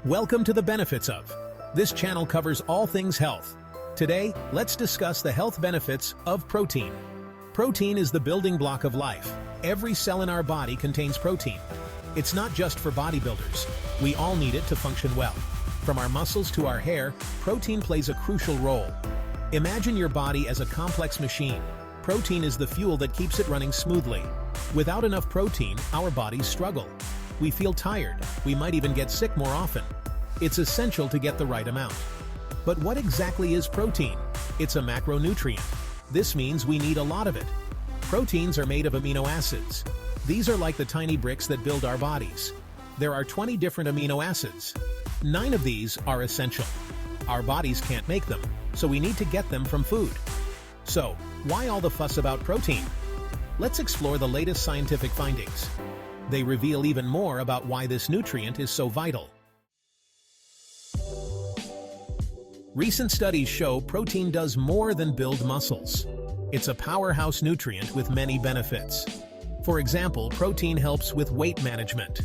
Welcome to the benefits of. This channel covers all things health. Today, let's discuss the health benefits of protein. Protein is the building block of life. Every cell in our body contains protein. It's not just for bodybuilders. We all need it to function well. From our muscles to our hair, protein plays a crucial role. Imagine your body as a complex machine. Protein is the fuel that keeps it running smoothly. Without enough protein, our bodies struggle. We feel tired. We might even get sick more often. It's essential to get the right amount. But what exactly is protein? It's a macronutrient. This means we need a lot of it. Proteins are made of amino acids. These are like the tiny bricks that build our bodies. There are 20 different amino acids. 9 of these are essential. Our bodies can't make them, so we need to get them from food. So, why all the fuss about protein? Let's explore the latest scientific findings. They reveal even more about why this nutrient is so vital. Recent studies show protein does more than build muscles. It's a powerhouse nutrient with many benefits. For example, protein helps with weight management.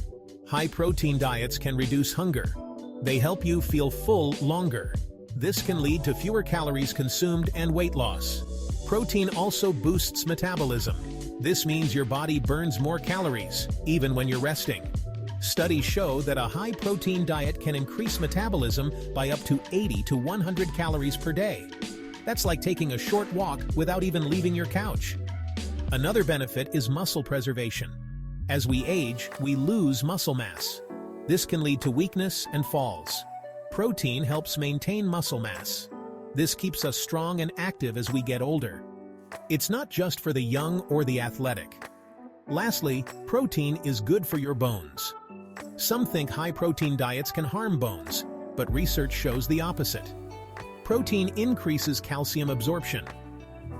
High-protein diets can reduce hunger. They help you feel full longer. This can lead to fewer calories consumed and weight loss. Protein also boosts metabolism. This means your body burns more calories, even when you're resting. Studies show that a high-protein diet can increase metabolism by up to 80 to 100 calories per day. That's like taking a short walk without even leaving your couch. Another benefit is muscle preservation. As we age, we lose muscle mass. This can lead to weakness and falls. Protein helps maintain muscle mass. This keeps us strong and active as we get older. It's not just for the young or the athletic. Lastly, protein is good for your bones. Some think high-protein diets can harm bones, but research shows the opposite. Protein increases calcium absorption.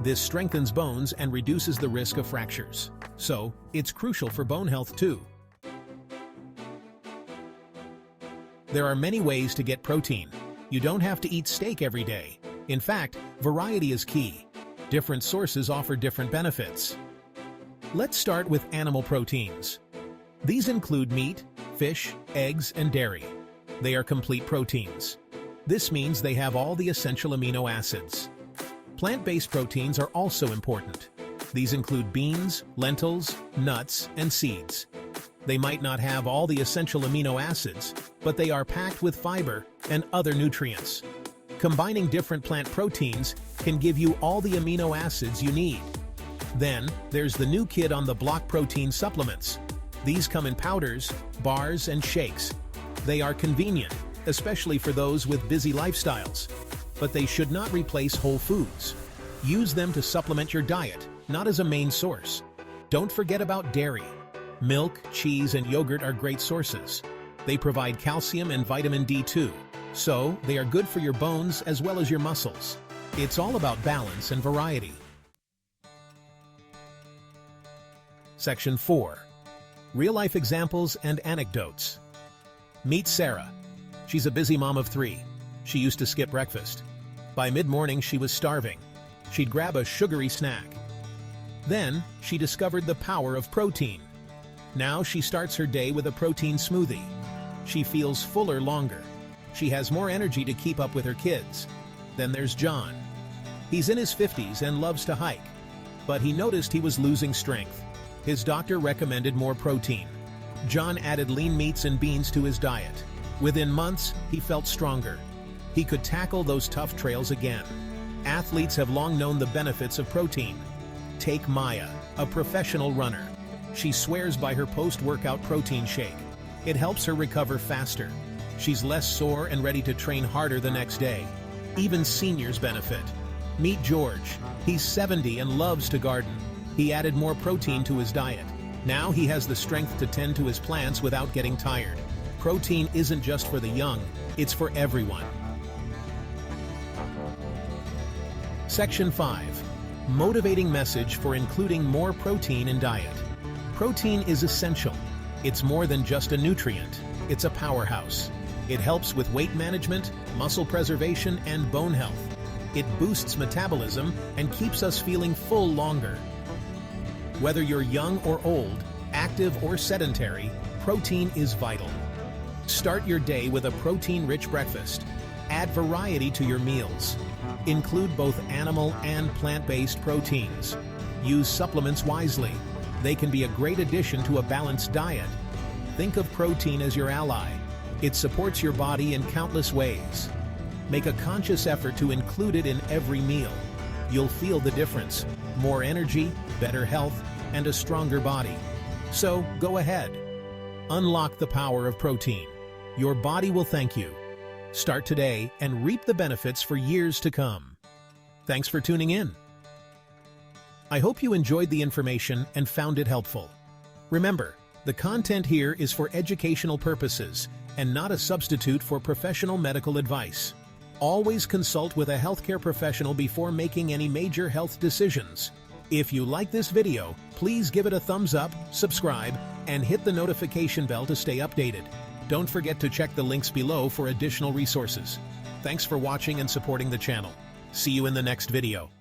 This strengthens bones and reduces the risk of fractures. So, it's crucial for bone health too. There are many ways to get protein. You don't have to eat steak every day. In fact, variety is key. Different sources offer different benefits. Let's start with animal proteins. These include meat, fish, eggs, and dairy. They are complete proteins. This means they have all the essential amino acids. Plant-based proteins are also important. These include beans, lentils, nuts, and seeds. They might not have all the essential amino acids, but they are packed with fiber and other nutrients. Combining different plant proteins can give you all the amino acids you need. Then, there's the new kid on the block protein supplements. These come in powders, bars, and shakes. They are convenient, especially for those with busy lifestyles. But they should not replace whole foods. Use them to supplement your diet, not as a main source. Don't forget about dairy. Milk, cheese, and yogurt are great sources. They provide calcium and vitamin D too. So, they are good for your bones as well as your muscles. It's all about balance and variety. Section 4. Real-life examples and anecdotes. Meet Sarah. She's a busy mom of 3. She used to skip breakfast. By mid-morning, she was starving. She'd grab a sugary snack. Then, she discovered the power of protein. Now she starts her day with a protein smoothie. She feels fuller longer. She has more energy to keep up with her kids. Then there's John. He's in his 50s and loves to hike. But he noticed he was losing strength. His doctor recommended more protein. John added lean meats and beans to his diet. Within months, he felt stronger. He could tackle those tough trails again. Athletes have long known the benefits of protein. Take Maya, a professional runner. She swears by her post-workout protein shake. It helps her recover faster. She's less sore and ready to train harder the next day. Even seniors benefit. Meet George. He's 70 and loves to garden. He added more protein to his diet. Now he has the strength to tend to his plants without getting tired. Protein isn't just for the young, it's for everyone. Section 5. Motivating message for including more protein in diet. Protein is essential. It's more than just a nutrient. It's a powerhouse. It helps with weight management, muscle preservation, and bone health. It boosts metabolism and keeps us feeling full longer. Whether you're young or old, active or sedentary, protein is vital. Start your day with a protein-rich breakfast. Add variety to your meals. Include both animal and plant-based proteins. Use supplements wisely. They can be a great addition to a balanced diet. Think of protein as your ally. It supports your body in countless ways. Make a conscious effort to include it in every meal. You'll feel the difference. More energy, better health, and a stronger body. So, go ahead. Unlock the power of protein. Your body will thank you. Start today and reap the benefits for years to come. Thanks for tuning in. I hope you enjoyed the information and found it helpful. Remember, the content here is for educational purposes and not a substitute for professional medical advice. Always consult with a healthcare professional before making any major health decisions. If you like this video, please give it a thumbs up, subscribe, and hit the notification bell to stay updated. Don't forget to check the links below for additional resources. Thanks for watching and supporting the channel. See you in the next video.